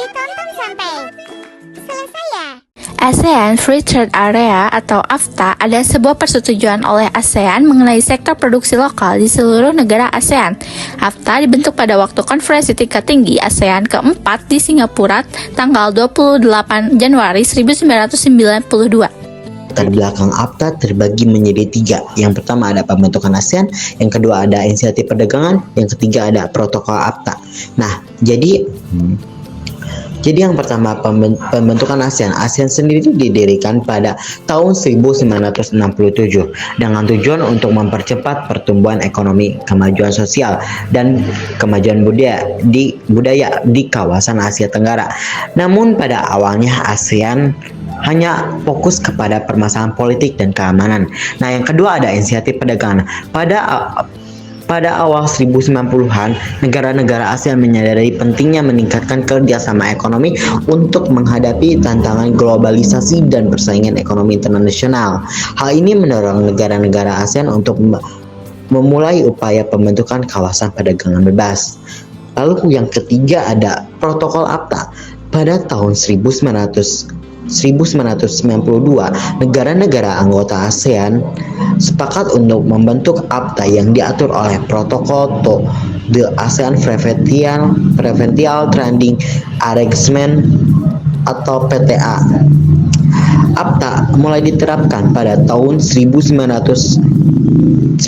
Ditonton sampai selesai ya. ASEAN Free Trade Area atau AFTA adalah sebuah persetujuan oleh ASEAN mengenai sektor produksi lokal di seluruh negara ASEAN. AFTA dibentuk pada waktu konferensi tingkat tinggi ASEAN keempat di Singapura tanggal 28 Januari 1992. Latar belakang AFTA terbagi menjadi tiga. Yang pertama ada pembentukan ASEAN, yang kedua ada inisiatif perdagangan, yang ketiga ada protokol AFTA. Nah, jadi yang pertama pembentukan ASEAN. ASEAN sendiri didirikan pada tahun 1967 dengan tujuan untuk mempercepat pertumbuhan ekonomi, kemajuan sosial, dan kemajuan budaya di kawasan Asia Tenggara. Namun pada awalnya ASEAN hanya fokus kepada permasalahan politik dan keamanan. Nah, yang kedua ada inisiatif perdagangan. Pada awal 1990-an, negara-negara ASEAN menyadari pentingnya meningkatkan kerjasama ekonomi untuk menghadapi tantangan globalisasi dan persaingan ekonomi internasional. Hal ini mendorong negara-negara ASEAN untuk memulai upaya pembentukan kawasan perdagangan bebas. Lalu yang ketiga ada protokol AFTA. Pada tahun 1992, negara-negara anggota ASEAN sepakat untuk membentuk AFTA yang diatur oleh Protokol to the ASEAN Preferential Trading Arrangement atau PTA. AFTA mulai diterapkan pada tahun 1993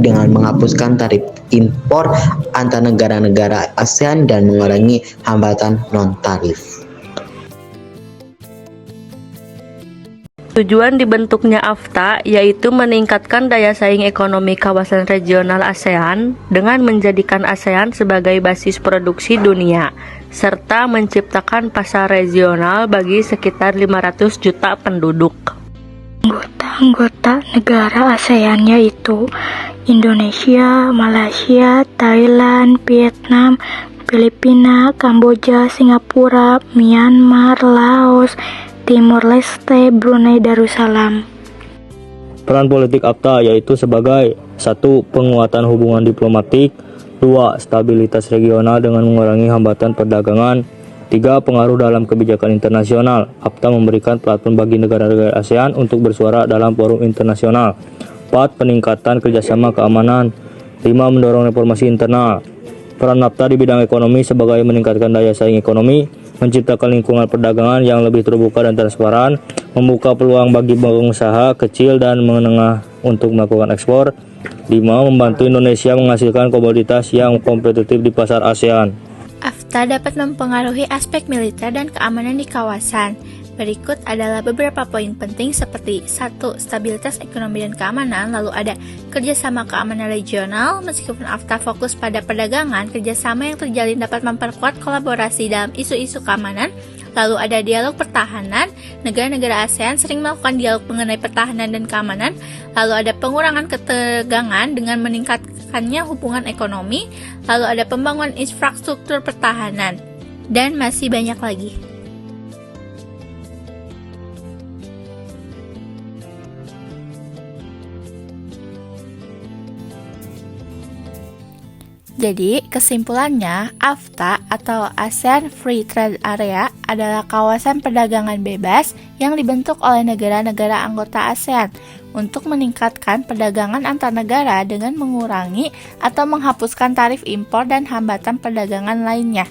dengan menghapuskan tarif impor antar negara-negara ASEAN dan mengurangi hambatan non-tarif. Tujuan dibentuknya AFTA yaitu meningkatkan daya saing ekonomi kawasan regional ASEAN dengan menjadikan ASEAN sebagai basis produksi dunia, serta menciptakan pasar regional bagi sekitar 500 juta penduduk. Anggota negara ASEAN yaitu Indonesia, Malaysia, Thailand, Vietnam, Filipina, Kamboja, Singapura, Myanmar, Laos, Timor Leste, Brunei Darussalam. Peran politik AFTA yaitu sebagai 1. Penguatan hubungan diplomatik, 2. Stabilitas regional dengan mengurangi hambatan perdagangan, 3. Pengaruh dalam kebijakan internasional. AFTA memberikan platform bagi negara-negara ASEAN untuk bersuara dalam forum internasional. 4. Peningkatan kerjasama keamanan, 5. Mendorong reformasi internal. Peran AFTA di bidang ekonomi sebagai meningkatkan daya saing ekonomi, menciptakan lingkungan perdagangan yang lebih terbuka dan transparan, membuka peluang bagi pengusaha kecil dan menengah untuk melakukan ekspor. 5. Membantu Indonesia menghasilkan komoditas yang kompetitif di pasar ASEAN. AFTA dapat mempengaruhi aspek militer dan keamanan di kawasan. Berikut adalah beberapa poin penting seperti 1. Stabilitas ekonomi dan keamanan, lalu ada kerjasama keamanan regional. Meskipun AFTA fokus pada perdagangan, kerjasama yang terjalin dapat memperkuat kolaborasi dalam isu-isu keamanan. Lalu ada dialog pertahanan, negara-negara ASEAN sering melakukan dialog mengenai pertahanan dan keamanan. Lalu ada pengurangan ketegangan dengan meningkatkannya hubungan ekonomi. Lalu ada pembangunan infrastruktur pertahanan, dan masih banyak lagi. Jadi, kesimpulannya, AFTA atau ASEAN Free Trade Area adalah kawasan perdagangan bebas yang dibentuk oleh negara-negara anggota ASEAN untuk meningkatkan perdagangan antar negara dengan mengurangi atau menghapuskan tarif impor dan hambatan perdagangan lainnya.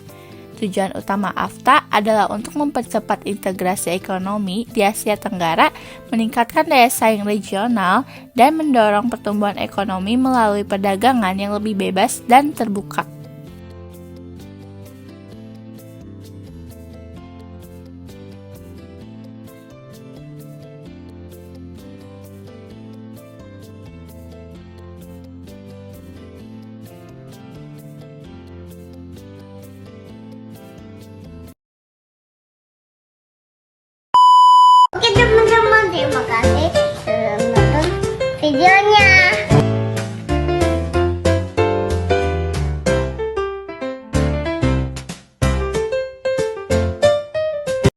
Tujuan utama AFTA adalah untuk mempercepat integrasi ekonomi di Asia Tenggara, meningkatkan daya saing regional, dan mendorong pertumbuhan ekonomi melalui perdagangan yang lebih bebas dan terbuka. Oke teman.